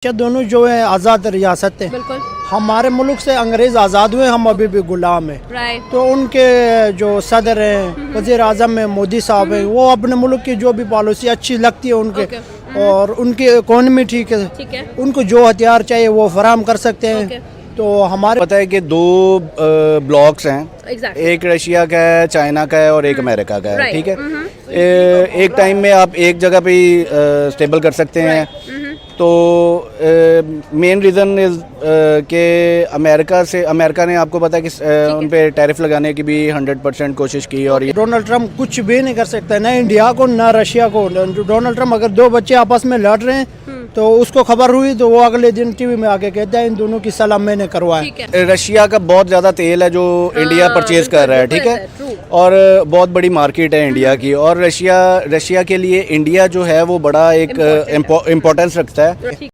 ये दोनों जो है आज़ाद रियासत है। बिल्कुल। हमारे मुल्क से अंग्रेज़ आज़ाद हुए, हम अभी भी गुलाम हैं। राइट। तो उनके जो सदर हैं, वज़ीर आज़म है मोदी साहब हैं, वो अपने मुल्क की जो भी पॉलिसी अच्छी लगती है उनके और उनकी इकोनॉमी ठीक है, उनको जो हथियार चाहिए वो फराहम कर सकते हैं। तो हमारे पता है कि दो ब्लॉक्स हैं, एक रशिया का है, चाइना का है और एक अमेरिका का है। ठीक है, एक टाइम में आप एक जगह पे ही स्टेबल कर सकते हैं। तो मेन रीज़न इज़ कि अमेरिका ने आपको पता है कि उन पे टैरिफ लगाने की भी 100% कोशिश की। और ये डोनाल्ड ट्रंप कुछ भी नहीं कर सकता, ना इंडिया को ना रशिया को। डोनाल्ड ट्रंप अगर दो बच्चे आपस में लड़ रहे हैं तो उसको खबर हुई तो वो अगले दिन टीवी में आके कहता है इन दोनों की सलाह मैंने करवाया। रशिया का बहुत ज़्यादा तेल है जो इंडिया परचेज कर रहा है। ठीक है, और बहुत बड़ी मार्केट है इंडिया की। और रशिया के लिए इंडिया जो है वो बड़ा एक इम्पोर्टेंस रखता है।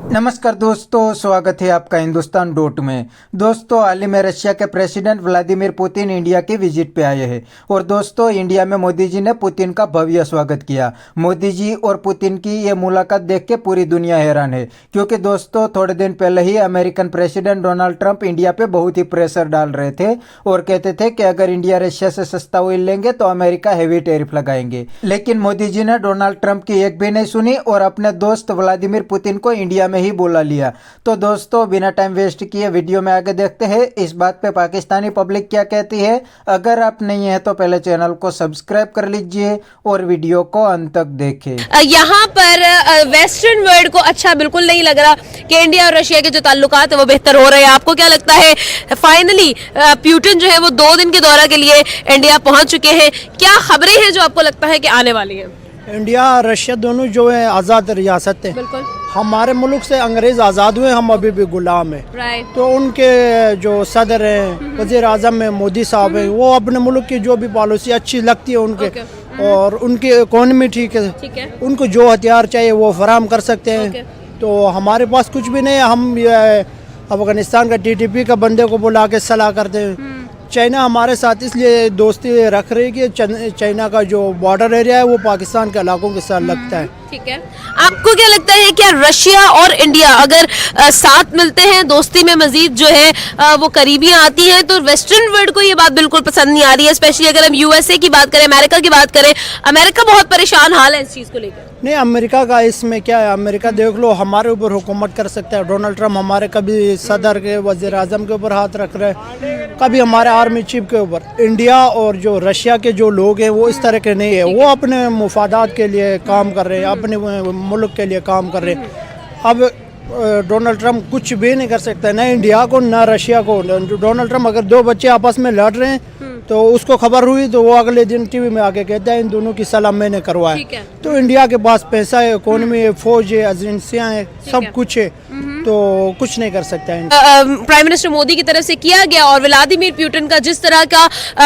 नमस्कार दोस्तों, स्वागत है आपका हिंदुस्तान डॉट में। दोस्तों, हाल ही में रशिया के प्रेसिडेंट व्लादिमीर पुतिन इंडिया की विजिट पे आए हैं और दोस्तों इंडिया में मोदी जी ने पुतिन का भव्य स्वागत किया। मोदी जी और पुतिन की ये मुलाकात देख के पूरी दुनिया हैरान है, क्योंकि दोस्तों थोड़े दिन पहले ही American president Donald Trump India पे बहुत ही प्रेशर डाल रहे थे और कहते थे कि अगर इंडिया रशिया से सस्ता ऑयल लेंगे तो अमेरिका हैवी टैरिफ लगाएंगे। लेकिन मोदी जी ने डोनाल्ड ट्रंप की एक भी नहीं सुनी और अपने दोस्त व्लादिमीर पुतिन को इंडिया में ही बोला लिया। तो दोस्तों बिना टाइम वेस्ट किए वीडियो में आगे देखते हैं इस बात पे पाकिस्तानी पब्लिक क्या कहती है। अगर आप नहीं है तो पहले चैनल को सब्सक्राइब कर लीजिए और वीडियो को अंत तक देखें। यहाँ पर वेस्टर्न वर्ल्ड को अच्छा बिल्कुल नहीं लग रहा कि इंडिया और रशिया के जो ताल्लुकात है वो बेहतर हो रहे हैं। आपको क्या लगता है? फाइनली पुतिन जो है वो 2 दिन के दौरे के लिए इंडिया पहुंच चुके हैं। क्या खबरें हैं जो आपको लगता है कि आने वाली है? इंडिया रशिया दोनों जो है आज़ाद रियासत है। बिल्कुल। हमारे मुल्क से अंग्रेज़ आज़ाद हुए, हम अभी भी गुलाम हैं। राइट। तो उनके जो सदर हैं, वज़ीर आज़म है मोदी साहब हैं, वो अपने मुल्क की जो भी पॉलिसी अच्छी लगती है उनके और उनकी इकोनॉमी ठीक है, उनको जो हथियार चाहिए वो फराहम कर सकते हैं। तो हमारे पास कुछ भी नहीं है। हम अफगानिस्तान का TTP का बंदे को बुला के सलाह करते हैं। चाइना हमारे साथ इसलिए दोस्ती रख रही है कि चाइना का जो बॉर्डर एरिया है वो पाकिस्तान के इलाकों के साथ लगता है। ठीक है, आपको क्या लगता है क्या रशिया और इंडिया अगर साथ मिलते हैं, दोस्ती में मजीद जो है वो करीबियां आती हैं, तो वेस्टर्न वर्ल्ड को ये बात बिल्कुल पसंद नहीं आ रही है। स्पेशली अगर हम USA की बात करें, अमेरिका की बात करें, अमेरिका बहुत परेशान हाल है इस चीज को लेकर। नहीं, अमेरिका का इसमें क्या है? अमेरिका देख लो हमारे ऊपर हुकूमत कर सकता है। डोनाल्ड ट्रंप हमारे कभी सदर के, वज़ीर आज़म के ऊपर हाथ रख रहे हैं, कभी हमारे आर्मी चीफ के ऊपर। इंडिया और जो रशिया के जो लोग हैं वो इस तरह के नहीं है। वो अपने मुफादात के लिए काम कर रहे हैं, अपने मुल्क के लिए काम कर रहे हैं। अब डोनाल्ड ट्रंप कुछ भी नहीं कर सकता, ना इंडिया को ना रशिया को। डोनाल्ड ट्रंप अगर दो बच्चे आपस में लड़ रहे हैं तो उसको खबर हुई तो वो अगले दिन टीवी में आके कहता है इन दोनों की सलाह मैंने करवाया। तो इंडिया के पास पैसा है, इकोनॉमी है, फौज है, एजेंसियां हैं, सब कुछ है, तो कुछ नहीं कर सकता है। प्राइम मिनिस्टर मोदी की तरफ से किया गया और व्लादिमीर पुतिन का जिस तरह का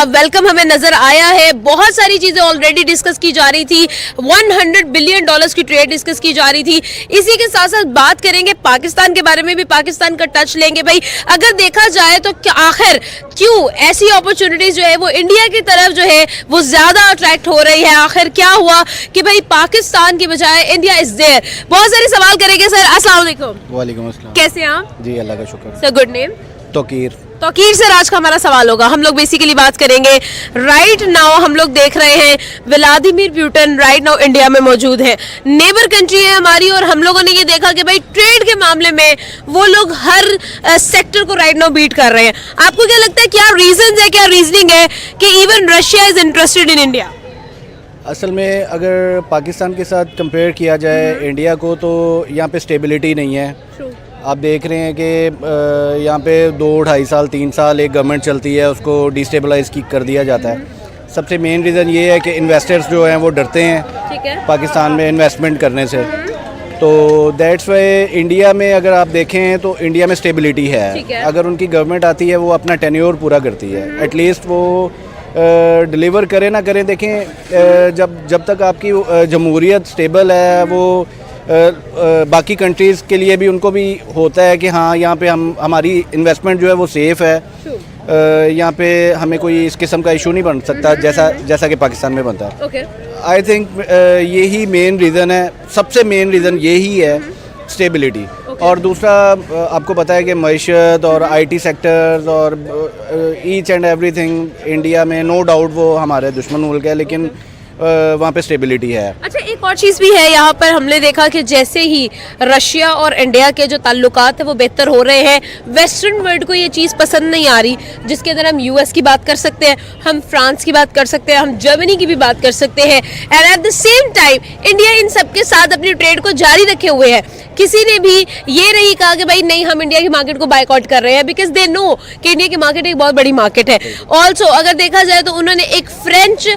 वेलकम हमें नजर आया है, बहुत सारी चीजें ऑलरेडी डिस्कस की जा रही थी। $100 बिलियन की ट्रेड डिस्कस की जा रही थी। इसी के साथ साथ बात करेंगे पाकिस्तान के बारे में भी, पाकिस्तान का टच लेंगे। भाई अगर देखा जाए तो आखिर क्यों ऐसी अपॉर्चुनिटीज जो है वो इंडिया की तरफ जो है वो ज्यादा अट्रैक्ट हो रही है? आखिर क्या हुआ कि भाई पाकिस्तान की बजाय इंडिया इज देयर? बहुत सारे सवाल करेंगे सर। अस्सलाम वालेकुम। वालेकुम अस्सलाम। कैसे हैं आप? जी अल्लाह का शुक्र। Sir good name? Toqeer sir आज का हमारा सवाल होगा, हम लोग बेसिकली बात करेंगे राइट नाउ हम लोग देख रहे हैं Vladimir Putin right now India में मौजूद है, नेबर कंट्री है हमारी, और हम लोगों ने ये देखा कि भाई ट्रेड के मामले में वो लोग हर सेक्टर को राइट नाउ बीट कर रहे हैं। आपको क्या लगता है क्या रीजन है, क्या रीजनिंग है कि even Russia is interested in India? असल में अगर पाकिस्तान के साथ कंपेयर किया जाए इंडिया को तो यहाँ पे स्टेबिलिटी नहीं है। आप देख रहे हैं कि यहाँ पे 2-2.5 साल 3 साल एक गवर्नमेंट चलती है, उसको डिस्टेबलाइज कर दिया जाता है। सबसे मेन रीज़न ये है कि इन्वेस्टर्स जो हैं वो डरते हैं पाकिस्तान में इन्वेस्टमेंट करने से। तो दैट्स वाई इंडिया में अगर आप देखें तो इंडिया में स्टेबिलिटी है। अगर उनकी गवर्नमेंट आती है वो अपना टेन्योर पूरा करती है, एटलीस्ट वो डिलीवर करें ना करें। देखें जब तक आपकी जमहूरियत स्टेबल है, वो बाकी कंट्रीज़ के लिए भी उनको भी होता है कि हाँ यहाँ पे हमारी इन्वेस्टमेंट जो है वो सेफ़ है। यहाँ पे हमें कोई इस किस्म का इशू नहीं बन सकता जैसा कि पाकिस्तान में बनता है। ओके आई थिंक यही मेन रीज़न है, सबसे मेन रीज़न यही है, स्टेबिलिटी। और दूसरा आपको पता है कि मईशत और आईटी सेक्टर्स और ईच एंड एवरीथिंग इंडिया में नो डाउट वो हमारे दुश्मन मुल्क है, लेकिन वहाँ पे स्टेबिलिटी है। अच्छा, एक और चीज़ भी है यहाँ पर, हमने देखा कि जैसे ही रशिया और इंडिया के जो ताल्लुकात है वो बेहतर हो रहे हैं, वेस्टर्न वर्ल्ड को ये चीज़ पसंद नहीं आ रही, जिसके अंदर हम यूएस की बात कर सकते हैं, हम फ्रांस की बात कर सकते हैं, हम जर्मनी की भी बात कर सकते हैं, and at the same time India in सबके साथ अपनी ट्रेड को जारी रखे हुए है। किसी ने भी ये नहीं कहा कि भाई नहीं हम इंडिया की मार्केट को बायकॉट कर रहे हैं, बिकॉज दे नो कि इंडिया की मार्केट एक बहुत बड़ी मार्केट है। ऑल्सो अगर देखा जाए तो उन्होंने एक फ्रेंच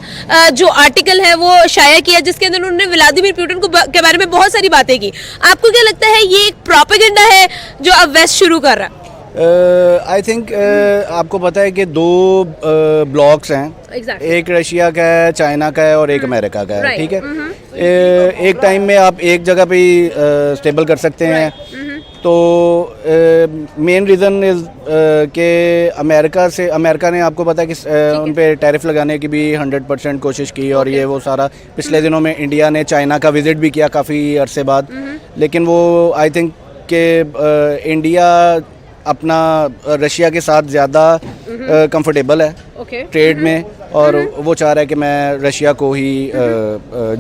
जो आर्टिकल है वो शाया किया, जिसके अंदर उन्होंने व्लादिमीर पुतिन के बारे में बहुत सारी बातें की। आपको क्या लगता है ये एक प्रोपेगेंडा है जो अब वेस्ट शुरू कर रहा है? आई थिंक आपको पता है कि दो ब्लॉक्स हैं, Exactly. एक रशिया का है, चाइना का है और एक अमेरिका का है, Right. ठीक है। एक टाइम में आप एक जगह पे ही स्टेबल कर सकते हैं। तो मेन रीज़न इज़ कि अमेरिका ने आपको पता है कि उन पे टैरिफ लगाने की भी 100% कोशिश की, और ये वो सारा पिछले दिनों में इंडिया ने चाइना का विज़िट भी किया काफ़ी अरसे बाद, लेकिन वो आई थिंक कि इंडिया अपना रशिया के साथ ज़्यादा कंफर्टेबल है ट्रेड में, और वो चाह रहा है कि मैं रशिया को ही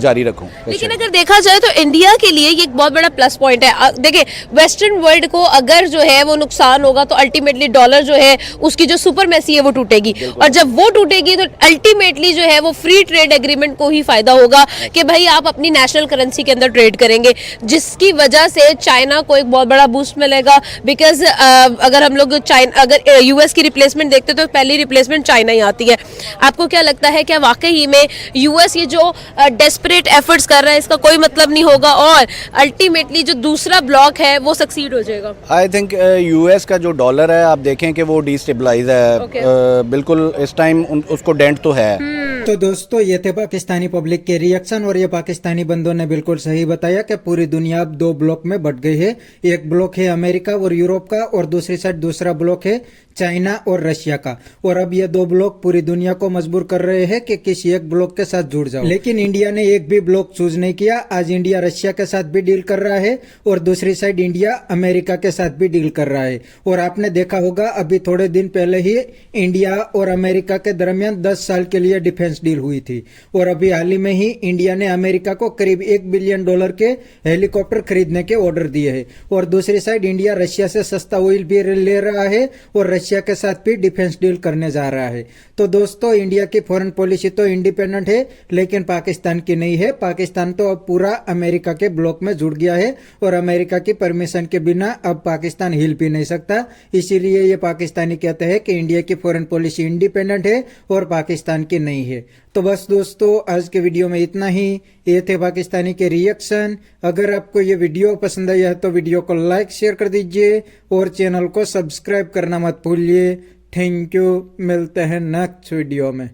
जारी रखूं। लेकिन अगर देखा जाए तो इंडिया के लिए ये एक बहुत बड़ा प्लस पॉइंट है। देखिए, वेस्टर्न वर्ल्ड को अगर जो है वो नुकसान होगा तो अल्टीमेटली डॉलर जो है उसकी जो सुपरमेसी है वो टूटेगी, और जब वो टूटेगी तो अल्टीमेटली जो है वो फ्री ट्रेड एग्रीमेंट को ही फायदा होगा कि भाई आप अपनी नेशनल करेंसी के अंदर ट्रेड करेंगे, जिसकी वजह से चाइना को एक बहुत बड़ा बूस्ट मिलेगा। बिकॉज अगर हम लोग अगर यूएस की रिप्लेसमेंट देखते तो पहली रिप्लेसमेंट चाइना ही आती है। आपको क्या लगता है क्या वाकई में यूएस ये जो डेस्परेट एफर्ट्स कर रहा है इसका कोई मतलब नहीं होगा और अल्टीमेटली जो दूसरा ब्लॉक है वो सक्सीड हो जाएगा? आई थिंक यूएस का जो डॉलर है आप देखें कि वो डिस्टेबलाइज है, बिल्कुल इस टाइम उसको डेंट तो है। तो दोस्तों ये थे पाकिस्तानी पब्लिक के रिएक्शन, और ये पाकिस्तानी बंदों ने बिल्कुल सही बताया कि पूरी दुनिया अब दो ब्लॉक में बट गई है। एक ब्लॉक है अमेरिका और यूरोप का, और दूसरी साइड दूसरा ब्लॉक है चाइना और रशिया का। और अब ये दो ब्लॉक पूरी दुनिया को मजबूर कर रहे हैं कि किसी एक ब्लॉक के साथ जुड़ जाओ, लेकिन इंडिया ने एक भी ब्लॉक चूज नहीं किया। आज इंडिया रशिया के साथ भी डील कर रहा है और दूसरी साइड इंडिया अमेरिका के साथ भी डील कर रहा है। और आपने देखा होगा अभी थोड़े दिन पहले ही इंडिया और अमेरिका के दरमियान 10 साल के लिए डिफेंस डील हुई थी, और अभी हाल ही में ही इंडिया ने अमेरिका को करीब $1 बिलियन के हेलीकॉप्टर खरीदने के ऑर्डर दिए हैं। और दूसरी साइड इंडिया रशिया से सस्ता ऑयल भी ले रहा है और रशिया के साथ भी डिफेंस डील करने जा रहा है। तो दोस्तों इंडिया की फॉरेन पॉलिसी तो इंडिपेंडेंट है, लेकिन पाकिस्तान की नहीं है। पाकिस्तान तो अब पूरा अमेरिका के ब्लॉक में जुड़ गया है, और अमेरिका की परमिशन के बिना अब पाकिस्तान हिल भी नहीं सकता। इसीलिए ये पाकिस्तानी कहते हैं कि इंडिया की फॉरेन पॉलिसी इंडिपेंडेंट है और पाकिस्तान की नहीं है। तो बस दोस्तों आज के वीडियो में इतना ही। ये थे पाकिस्तानी के रिएक्शन। अगर आपको ये वीडियो पसंद आया है तो वीडियो को लाइक शेयर कर दीजिए और चैनल को सब्सक्राइब करना मत भूलिए। थैंक यू, मिलते हैं नेक्स्ट वीडियो में।